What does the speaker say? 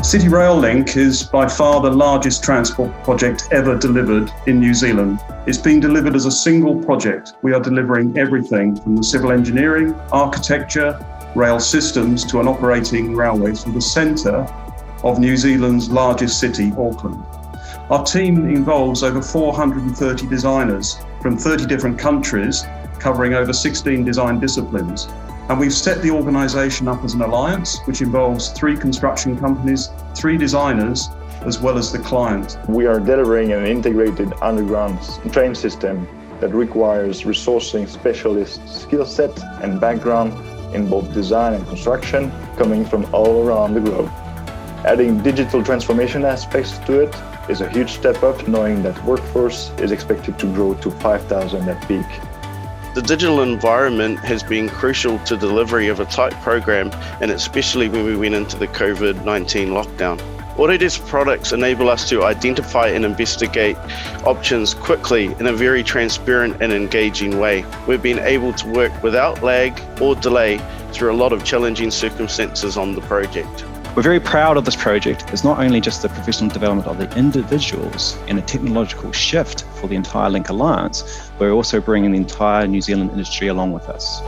City Rail Link is by far the largest transport project ever delivered in New Zealand. It's been delivered as a single project. We are delivering everything from the civil engineering, architecture, rail systems to an operating railway through the centre of New Zealand's largest city, Auckland. Our team involves over 430 designers from 30 different countries, covering over 16 design disciplines. And we've set the organisation up as an alliance, which involves 3 construction companies, 3 designers, as well as the client. We are delivering an integrated underground train system that requires resourcing specialist skill set and background in both design and construction, coming from all around the globe. Adding digital transformation aspects to it is a huge step up, knowing that workforce is expected to grow to 5,000 at peak. The digital environment has been crucial to delivery of a tight program, and especially when we went into the COVID-19 lockdown. Autodesk products enable us to identify and investigate options quickly in a very transparent and engaging way. We've been able to work without lag or delay through a lot of challenging circumstances on the project. We're very proud of this project. It's not only just the professional development of the individuals and a technological shift for the entire Link Alliance, we're also bringing the entire New Zealand industry along with us.